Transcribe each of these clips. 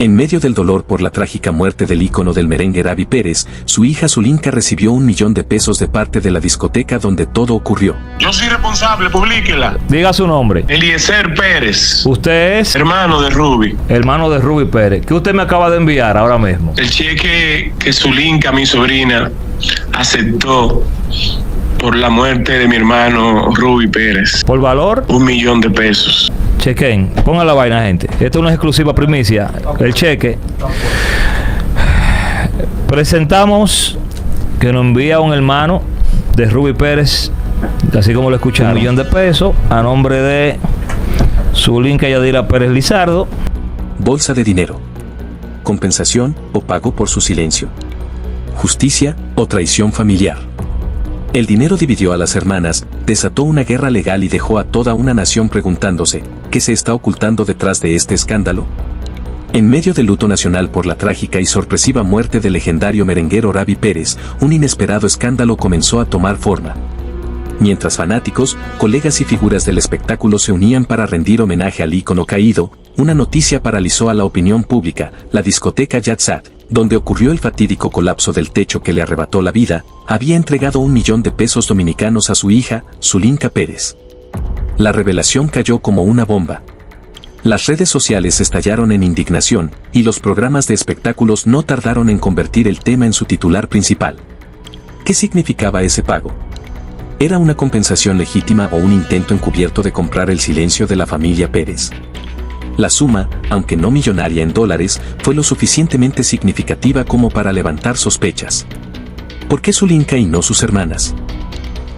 En medio del dolor por la trágica muerte del ícono del merengue Ravi Pérez, su hija Zulinka recibió $1.000.000 de parte de la discoteca donde todo ocurrió. Yo soy responsable, publíquela. Diga su nombre. Eliezer Pérez. Usted es hermano de Ruby. hermano de Ruby Pérez. ¿Qué usted me acaba de enviar ahora mismo? El cheque que Zulinka, mi sobrina, aceptó por la muerte de mi hermano Ruby Pérez. ¿Por valor? $1.000.000. Chequen, pongan la vaina, gente. Esto es una exclusiva primicia. El cheque. Presentamos que nos envía un hermano de Ruby Pérez, así como lo escucharon, $1.000.000 a nombre de Zulinka Yadira Pérez Lizardo. Bolsa de dinero. Compensación o pago por su silencio. Justicia o traición familiar. El dinero dividió a las hermanas, desató una guerra legal y dejó a toda una nación preguntándose, ¿qué se está ocultando detrás de este escándalo? En medio del luto nacional por la trágica y sorpresiva muerte del legendario merenguero Ravi Pérez, un inesperado escándalo comenzó a tomar forma. Mientras fanáticos, colegas y figuras del espectáculo se unían para rendir homenaje al ícono caído, una noticia paralizó a la opinión pública: la discoteca Yatsat, donde ocurrió el fatídico colapso del techo que le arrebató la vida, había entregado $1.000.000 dominicanos a su hija, Zulinka Pérez. La revelación cayó como una bomba. Las redes sociales estallaron en indignación, y los programas de espectáculos no tardaron en convertir el tema en su titular principal. ¿Qué significaba ese pago? ¿Era una compensación legítima o un intento encubierto de comprar el silencio de la familia Pérez? La suma, aunque no millonaria en dólares, fue lo suficientemente significativa como para levantar sospechas. ¿Por qué Zulinka y no sus hermanas?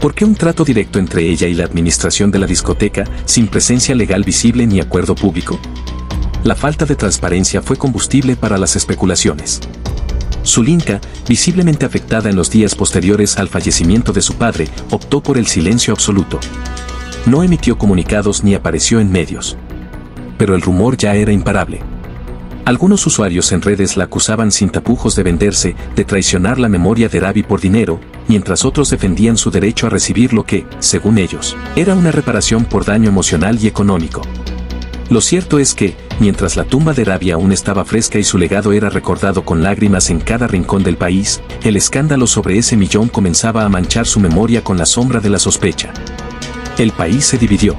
¿Por qué un trato directo entre ella y la administración de la discoteca, sin presencia legal visible ni acuerdo público? La falta de transparencia fue combustible para las especulaciones. Zulinka, visiblemente afectada en los días posteriores al fallecimiento de su padre, optó por el silencio absoluto. No emitió comunicados ni apareció en medios. Pero el rumor ya era imparable. Algunos usuarios en redes la acusaban sin tapujos de venderse, de traicionar la memoria de Ravi por dinero, mientras otros defendían su derecho a recibir lo que, según ellos, era una reparación por daño emocional y económico. Lo cierto es que, mientras la tumba de Ravi aún estaba fresca y su legado era recordado con lágrimas en cada rincón del país, el escándalo sobre ese millón comenzaba a manchar su memoria con la sombra de la sospecha. El país se dividió.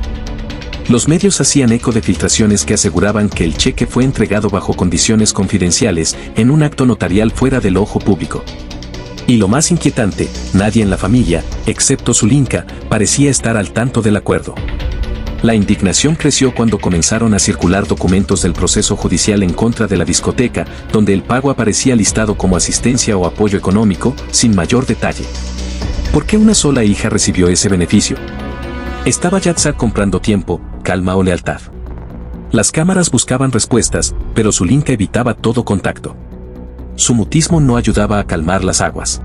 Los medios hacían eco de filtraciones que aseguraban que el cheque fue entregado bajo condiciones confidenciales, en un acto notarial fuera del ojo público. Y lo más inquietante, nadie en la familia, excepto Zulinka, parecía estar al tanto del acuerdo. La indignación creció cuando comenzaron a circular documentos del proceso judicial en contra de la discoteca, donde el pago aparecía listado como asistencia o apoyo económico, sin mayor detalle. ¿Por qué una sola hija recibió ese beneficio? ¿Estaba Yatsat comprando tiempo, calma o lealtad? Las cámaras buscaban respuestas, pero Zulinka evitaba todo contacto. Su mutismo no ayudaba a calmar las aguas.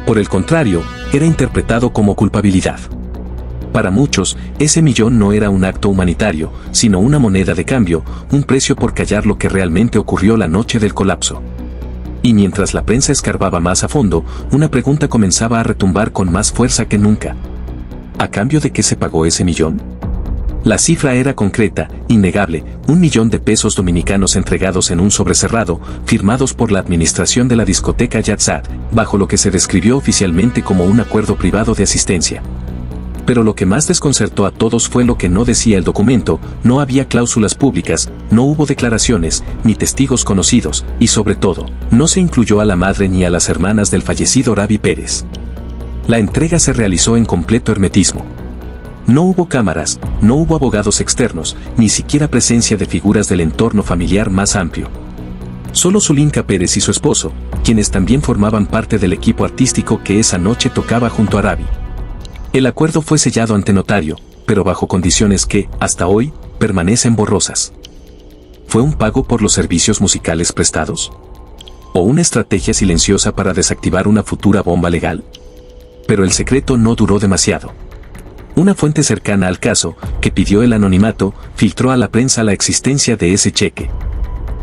Por el contrario, era interpretado como culpabilidad. Para muchos, ese millón no era un acto humanitario, sino una moneda de cambio, un precio por callar lo que realmente ocurrió la noche del colapso. Y mientras la prensa escarbaba más a fondo, una pregunta comenzaba a retumbar con más fuerza que nunca. ¿A cambio de qué se pagó ese millón? La cifra era concreta, innegable: $1.000.000 dominicanos entregados en un sobre cerrado, firmados por la administración de la discoteca Yatsat, bajo lo que se describió oficialmente como un acuerdo privado de asistencia. Pero lo que más desconcertó a todos fue lo que no decía el documento: no había cláusulas públicas, no hubo declaraciones, ni testigos conocidos, y sobre todo, no se incluyó a la madre ni a las hermanas del fallecido Ravi Pérez. La entrega se realizó en completo hermetismo. No hubo cámaras, no hubo abogados externos, ni siquiera presencia de figuras del entorno familiar más amplio. Solo Zulinka Pérez y su esposo, quienes también formaban parte del equipo artístico que esa noche tocaba junto a Ravi. El acuerdo fue sellado ante notario, pero bajo condiciones que, hasta hoy, permanecen borrosas. ¿Fue un pago por los servicios musicales prestados? ¿O una estrategia silenciosa para desactivar una futura bomba legal? Pero el secreto no duró demasiado. Una fuente cercana al caso, que pidió el anonimato, filtró a la prensa la existencia de ese cheque.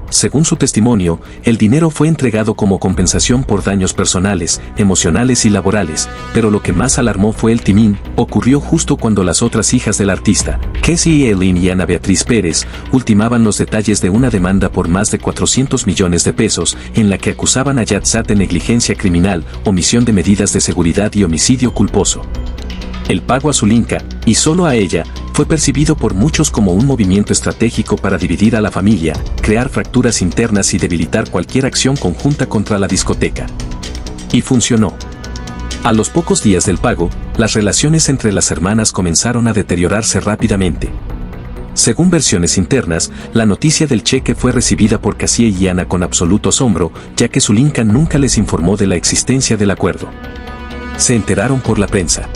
Según su testimonio, el dinero fue entregado como compensación por daños personales, emocionales y laborales, pero lo que más alarmó fue el timín. Ocurrió justo cuando las otras hijas del artista, Cassie Eileen y Ana Beatriz Pérez, ultimaban los detalles de una demanda por más de 400 millones de pesos, en la que acusaban a Yatsat de negligencia criminal, omisión de medidas de seguridad y homicidio culposo. El pago a Zulinka, y solo a ella, fue percibido por muchos como un movimiento estratégico para dividir a la familia, crear fracturas internas y debilitar cualquier acción conjunta contra la discoteca. Y funcionó. A los pocos días del pago, las relaciones entre las hermanas comenzaron a deteriorarse rápidamente. Según versiones internas, la noticia del cheque fue recibida por Cassie y Ana con absoluto asombro, ya que Zulinka nunca les informó de la existencia del acuerdo. Se enteraron por la prensa.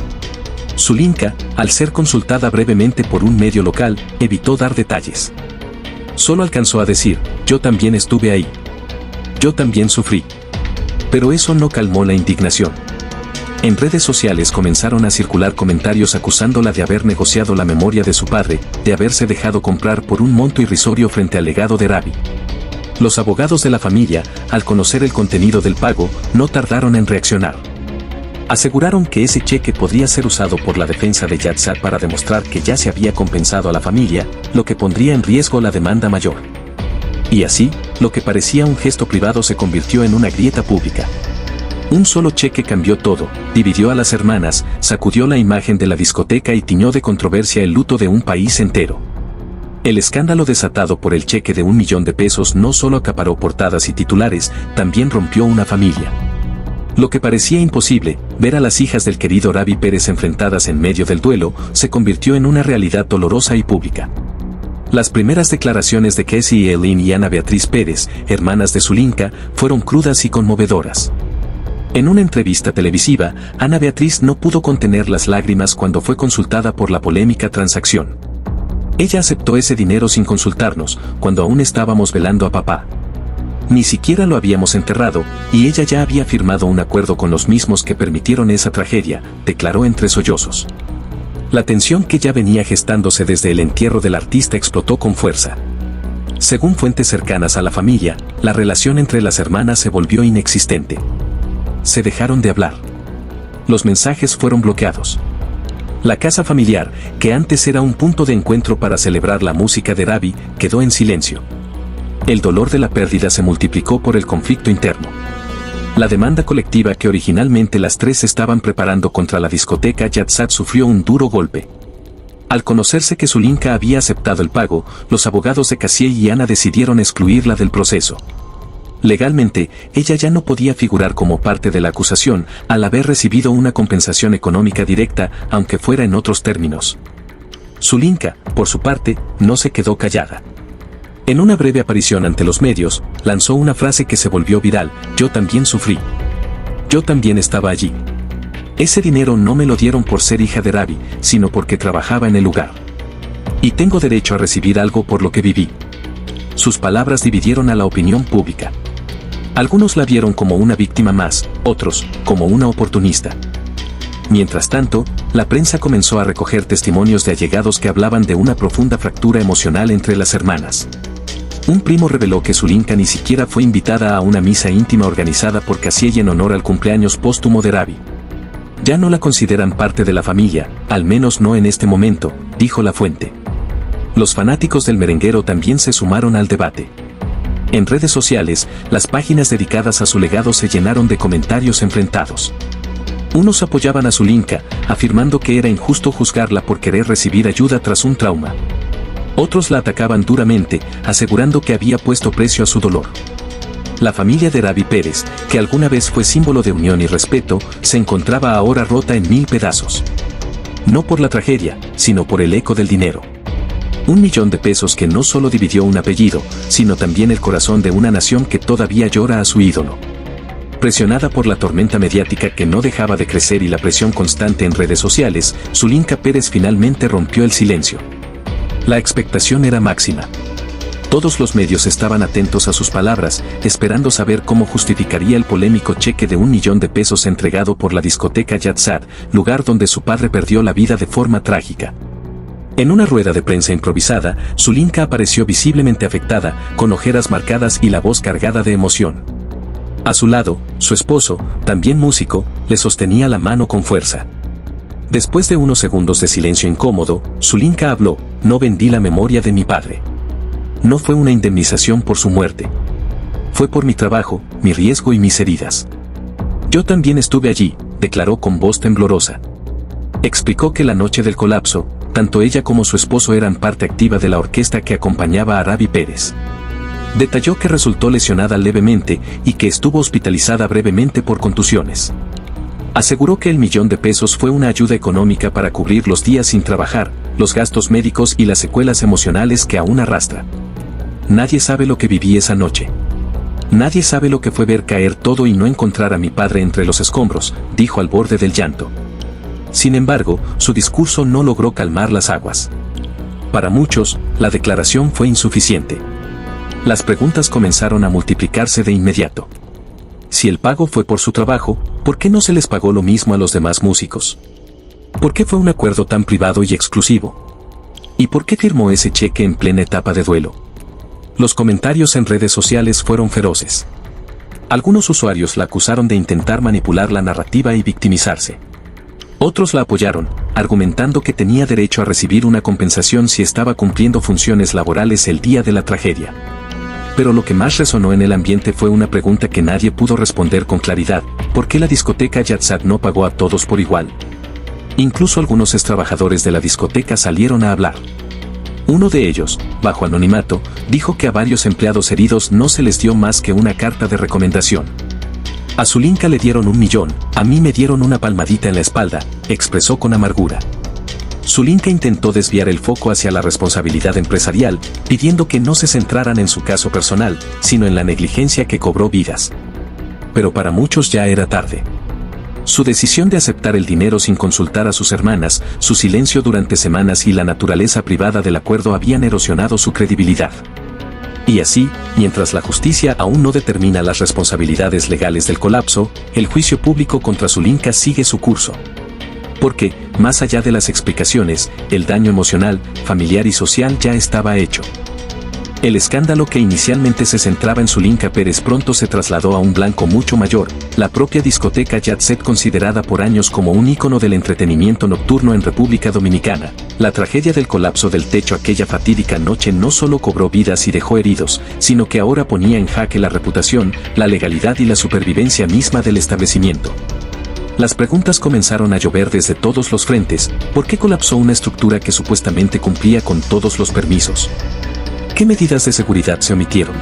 Zulinka, al ser consultada brevemente por un medio local, evitó dar detalles. Solo alcanzó a decir: yo también estuve ahí. Yo también sufrí. Pero eso no calmó la indignación. En redes sociales comenzaron a circular comentarios acusándola de haber negociado la memoria de su padre, de haberse dejado comprar por un monto irrisorio frente al legado de Ravi. Los abogados de la familia, al conocer el contenido del pago, no tardaron en reaccionar. Aseguraron que ese cheque podría ser usado por la defensa de Yatsat para demostrar que ya se había compensado a la familia, lo que pondría en riesgo la demanda mayor. Y así, lo que parecía un gesto privado se convirtió en una grieta pública. Un solo cheque cambió todo, dividió a las hermanas, sacudió la imagen de la discoteca y tiñó de controversia el luto de un país entero. El escándalo desatado por el cheque de $1 millón no solo acaparó portadas y titulares, también rompió una familia. Lo que parecía imposible, ver a las hijas del querido Ravi Pérez enfrentadas en medio del duelo, se convirtió en una realidad dolorosa y pública. Las primeras declaraciones de Cassie Eileen y Ana Beatriz Pérez, hermanas de Zulinka, fueron crudas y conmovedoras. En una entrevista televisiva, Ana Beatriz no pudo contener las lágrimas cuando fue consultada por la polémica transacción. Ella aceptó ese dinero sin consultarnos, cuando aún estábamos velando a papá. Ni siquiera lo habíamos enterrado, y ella ya había firmado un acuerdo con los mismos que permitieron esa tragedia, declaró entre sollozos. La tensión que ya venía gestándose desde el entierro del artista explotó con fuerza. Según fuentes cercanas a la familia, la relación entre las hermanas se volvió inexistente. Se dejaron de hablar. Los mensajes fueron bloqueados. La casa familiar, que antes era un punto de encuentro para celebrar la música de Ravi, quedó en silencio. El dolor de la pérdida se multiplicó por el conflicto interno. La demanda colectiva que originalmente las tres estaban preparando contra la discoteca Yatsat sufrió un duro golpe. Al conocerse que Zulinka había aceptado el pago, los abogados de Cassie y Ana decidieron excluirla del proceso. Legalmente, ella ya no podía figurar como parte de la acusación, al haber recibido una compensación económica directa, aunque fuera en otros términos. Zulinka, por su parte, no se quedó callada. En una breve aparición ante los medios, lanzó una frase que se volvió viral: yo también sufrí. Yo también estaba allí. Ese dinero no me lo dieron por ser hija de Ravi, sino porque trabajaba en el lugar. Y tengo derecho a recibir algo por lo que viví. Sus palabras dividieron a la opinión pública. Algunos la vieron como una víctima más, otros, como una oportunista. Mientras tanto, la prensa comenzó a recoger testimonios de allegados que hablaban de una profunda fractura emocional entre las hermanas. Un primo reveló que Zulinka ni siquiera fue invitada a una misa íntima organizada por Cassie en honor al cumpleaños póstumo de Ravi. Ya no la consideran parte de la familia, al menos no en este momento, dijo la fuente. Los fanáticos del merenguero también se sumaron al debate. En redes sociales, las páginas dedicadas a su legado se llenaron de comentarios enfrentados. Unos apoyaban a Zulinka, afirmando que era injusto juzgarla por querer recibir ayuda tras un trauma. Otros la atacaban duramente, asegurando que había puesto precio a su dolor. La familia de Ravi Pérez, que alguna vez fue símbolo de unión y respeto, se encontraba ahora rota en 1000 pedazos. No por la tragedia, sino por el eco del dinero. $1 millón que no solo dividió un apellido, sino también el corazón de una nación que todavía llora a su ídolo. Presionada por la tormenta mediática que no dejaba de crecer y la presión constante en redes sociales, Zulinka Pérez finalmente rompió el silencio. La expectación era máxima. Todos los medios estaban atentos a sus palabras, esperando saber cómo justificaría el polémico cheque de $1 millón entregado por la discoteca Yatsat, lugar donde su padre perdió la vida de forma trágica. En una rueda de prensa improvisada, Zulinka apareció visiblemente afectada, con ojeras marcadas y la voz cargada de emoción. A su lado, su esposo, también músico, le sostenía la mano con fuerza. Después de unos segundos de silencio incómodo, Zulinka habló: no vendí la memoria de mi padre. No fue una indemnización por su muerte. Fue por mi trabajo, mi riesgo y mis heridas. Yo también estuve allí, declaró con voz temblorosa. Explicó que la noche del colapso, tanto ella como su esposo eran parte activa de la orquesta que acompañaba a Ravi Pérez. Detalló que resultó lesionada levemente y que estuvo hospitalizada brevemente por contusiones. Aseguró que el $1.000.000 fue una ayuda económica para cubrir los días sin trabajar, los gastos médicos y las secuelas emocionales que aún arrastra. Nadie sabe lo que viví esa noche. Nadie sabe lo que fue ver caer todo y no encontrar a mi padre entre los escombros, dijo al borde del llanto. Sin embargo, su discurso no logró calmar las aguas. Para muchos, la declaración fue insuficiente. Las preguntas comenzaron a multiplicarse de inmediato. Si el pago fue por su trabajo, ¿por qué no se les pagó lo mismo a los demás músicos? ¿Por qué fue un acuerdo tan privado y exclusivo? ¿Y por qué firmó ese cheque en plena etapa de duelo? Los comentarios en redes sociales fueron feroces. Algunos usuarios la acusaron de intentar manipular la narrativa y victimizarse. Otros la apoyaron, argumentando que tenía derecho a recibir una compensación si estaba cumpliendo funciones laborales el día de la tragedia. Pero lo que más resonó en el ambiente fue una pregunta que nadie pudo responder con claridad: ¿por qué la discoteca Yatsat no pagó a todos por igual? Incluso algunos extrabajadores de la discoteca salieron a hablar. Uno de ellos, bajo anonimato, dijo que a varios empleados heridos no se les dio más que una carta de recomendación. A Zulinka le dieron $1 millón, a mí me dieron una palmadita en la espalda, expresó con amargura. Zulinka intentó desviar el foco hacia la responsabilidad empresarial, pidiendo que no se centraran en su caso personal, sino en la negligencia que cobró vidas. Pero para muchos ya era tarde. Su decisión de aceptar el dinero sin consultar a sus hermanas, su silencio durante semanas y la naturaleza privada del acuerdo habían erosionado su credibilidad. Y así, mientras la justicia aún no determina las responsabilidades legales del colapso, el juicio público contra Zulinka sigue su curso. Porque, más allá de las explicaciones, el daño emocional, familiar y social ya estaba hecho. El escándalo que inicialmente se centraba en Zulinka Pérez pronto se trasladó a un blanco mucho mayor, la propia discoteca Yatsat, considerada por años como un ícono del entretenimiento nocturno en República Dominicana. La tragedia del colapso del techo aquella fatídica noche no solo cobró vidas y dejó heridos, sino que ahora ponía en jaque la reputación, la legalidad y la supervivencia misma del establecimiento. Las preguntas comenzaron a llover desde todos los frentes: ¿por qué colapsó una estructura que supuestamente cumplía con todos los permisos? ¿Qué medidas de seguridad se omitieron?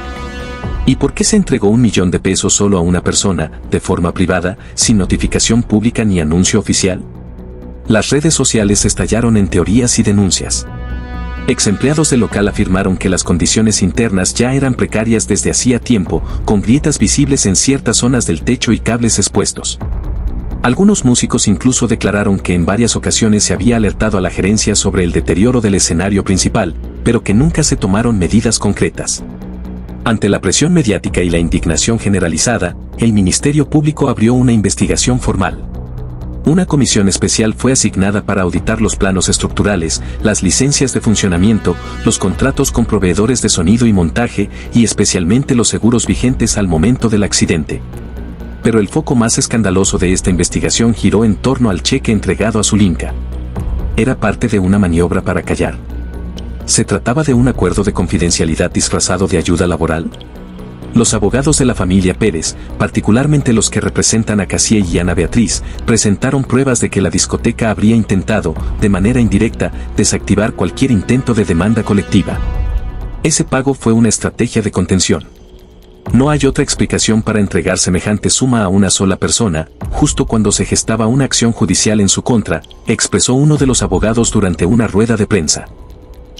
¿Y por qué se entregó $1 millón solo a una persona, de forma privada, sin notificación pública ni anuncio oficial? Las redes sociales estallaron en teorías y denuncias. Ex-empleados del local afirmaron que las condiciones internas ya eran precarias desde hacía tiempo, con grietas visibles en ciertas zonas del techo y cables expuestos. Algunos músicos incluso declararon que en varias ocasiones se había alertado a la gerencia sobre el deterioro del escenario principal, pero que nunca se tomaron medidas concretas. Ante la presión mediática y la indignación generalizada, el Ministerio Público abrió una investigación formal. Una comisión especial fue asignada para auditar los planos estructurales, las licencias de funcionamiento, los contratos con proveedores de sonido y montaje, y especialmente los seguros vigentes al momento del accidente. Pero el foco más escandaloso de esta investigación giró en torno al cheque entregado a Zulinka. ¿Era parte de una maniobra para callar? ¿Se trataba de un acuerdo de confidencialidad disfrazado de ayuda laboral? Los abogados de la familia Pérez, particularmente los que representan a Casié y Ana Beatriz, presentaron pruebas de que la discoteca habría intentado, de manera indirecta, desactivar cualquier intento de demanda colectiva. Ese pago fue una estrategia de contención. No hay otra explicación para entregar semejante suma a una sola persona, justo cuando se gestaba una acción judicial en su contra, expresó uno de los abogados durante una rueda de prensa.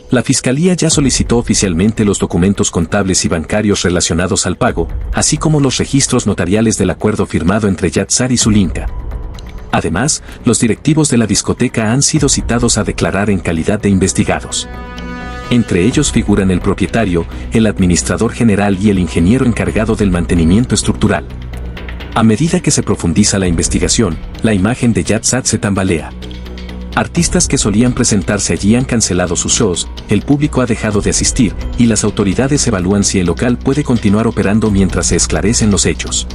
La Fiscalía ya solicitó oficialmente los documentos contables y bancarios relacionados al pago, así como los registros notariales del acuerdo firmado entre Yatsat y Zulinka. Además, los directivos de la discoteca han sido citados a declarar en calidad de investigados. Entre ellos figuran el propietario, el administrador general y el ingeniero encargado del mantenimiento estructural. A medida que se profundiza la investigación, la imagen de Yatsat se tambalea. Artistas que solían presentarse allí han cancelado sus shows, el público ha dejado de asistir, y las autoridades evalúan si el local puede continuar operando mientras se esclarecen los hechos.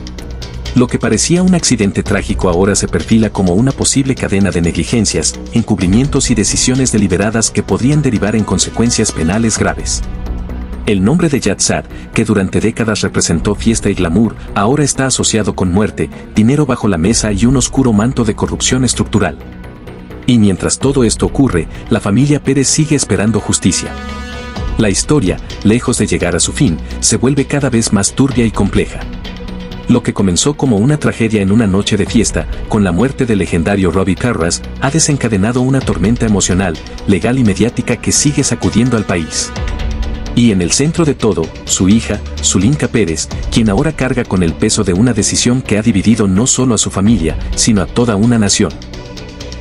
Lo que parecía un accidente trágico ahora se perfila como una posible cadena de negligencias, encubrimientos y decisiones deliberadas que podrían derivar en consecuencias penales graves. El nombre de Yat Sad, que durante décadas representó fiesta y glamour, ahora está asociado con muerte, dinero bajo la mesa y un oscuro manto de corrupción estructural. Y mientras todo esto ocurre, la familia Pérez sigue esperando justicia. La historia, lejos de llegar a su fin, se vuelve cada vez más turbia y compleja. Lo que comenzó como una tragedia en una noche de fiesta, con la muerte del legendario Robbie Perras, ha desencadenado una tormenta emocional, legal y mediática que sigue sacudiendo al país. Y en el centro de todo, su hija, Zulinka Pérez, quien ahora carga con el peso de una decisión que ha dividido no solo a su familia, sino a toda una nación.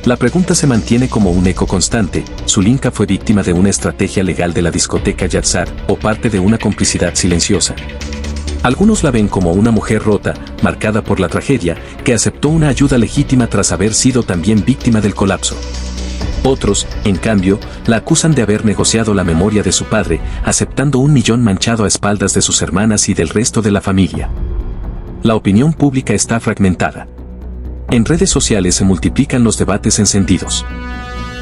La pregunta se mantiene como un eco constante: ¿Zulinka fue víctima de una estrategia legal de la discoteca Yat Sad o parte de una complicidad silenciosa? Algunos la ven como una mujer rota, marcada por la tragedia, que aceptó una ayuda legítima tras haber sido también víctima del colapso. Otros, en cambio, la acusan de haber negociado la memoria de su padre, aceptando $1 millón manchado a espaldas de sus hermanas y del resto de la familia. La opinión pública está fragmentada. En redes sociales se multiplican los debates encendidos.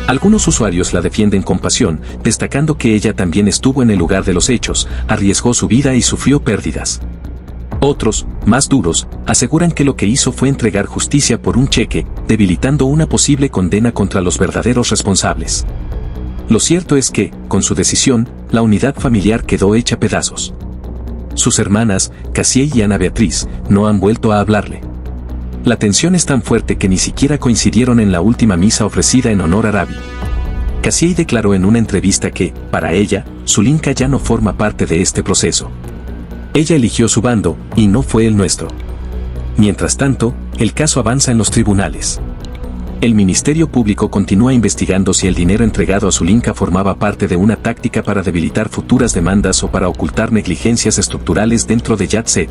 Algunos usuarios la defienden con pasión, destacando que ella también estuvo en el lugar de los hechos, arriesgó su vida y sufrió pérdidas. Otros, más duros, aseguran que lo que hizo fue entregar justicia por un cheque, debilitando una posible condena contra los verdaderos responsables. Lo cierto es que, con su decisión, la unidad familiar quedó hecha pedazos. Sus hermanas, Cassie y Ana Beatriz, no han vuelto a hablarle. La tensión es tan fuerte que ni siquiera coincidieron en la última misa ofrecida en honor a Ravi. Cassie declaró en una entrevista que, para ella, Zulinka ya no forma parte de este proceso. Ella eligió su bando, y no fue el nuestro. Mientras tanto, el caso avanza en los tribunales. El Ministerio Público continúa investigando si el dinero entregado a Zulinka formaba parte de una táctica para debilitar futuras demandas o para ocultar negligencias estructurales dentro de Yat Sad.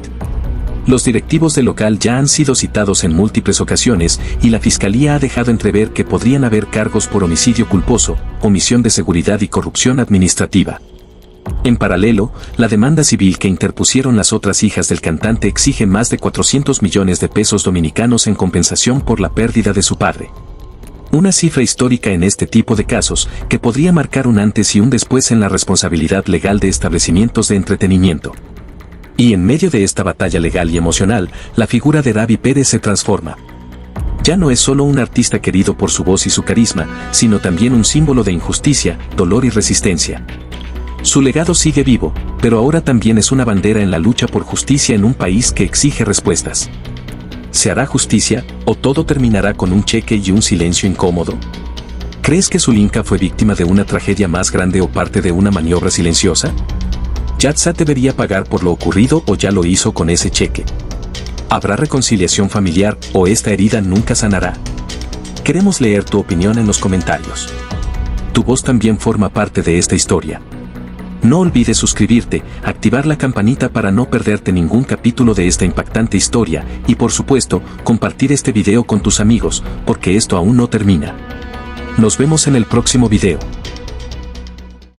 Los directivos del local ya han sido citados en múltiples ocasiones y la fiscalía ha dejado entrever que podrían haber cargos por homicidio culposo, omisión de seguridad y corrupción administrativa. En paralelo, la demanda civil que interpusieron las otras hijas del cantante exige más de 400 millones de pesos dominicanos en compensación por la pérdida de su padre. Una cifra histórica en este tipo de casos, que podría marcar un antes y un después en la responsabilidad legal de establecimientos de entretenimiento. Y en medio de esta batalla legal y emocional, la figura de Ravi Pérez se transforma. Ya no es solo un artista querido por su voz y su carisma, sino también un símbolo de injusticia, dolor y resistencia. Su legado sigue vivo, pero ahora también es una bandera en la lucha por justicia en un país que exige respuestas. ¿Se hará justicia, o todo terminará con un cheque y un silencio incómodo? ¿Crees que Zulinka fue víctima de una tragedia más grande o parte de una maniobra silenciosa? ¿Yat Sad debería pagar por lo ocurrido o ya lo hizo con ese cheque? ¿Habrá reconciliación familiar o esta herida nunca sanará? Queremos leer tu opinión en los comentarios. Tu voz también forma parte de esta historia. No olvides suscribirte, activar la campanita para no perderte ningún capítulo de esta impactante historia y por supuesto, compartir este video con tus amigos, porque esto aún no termina. Nos vemos en el próximo video.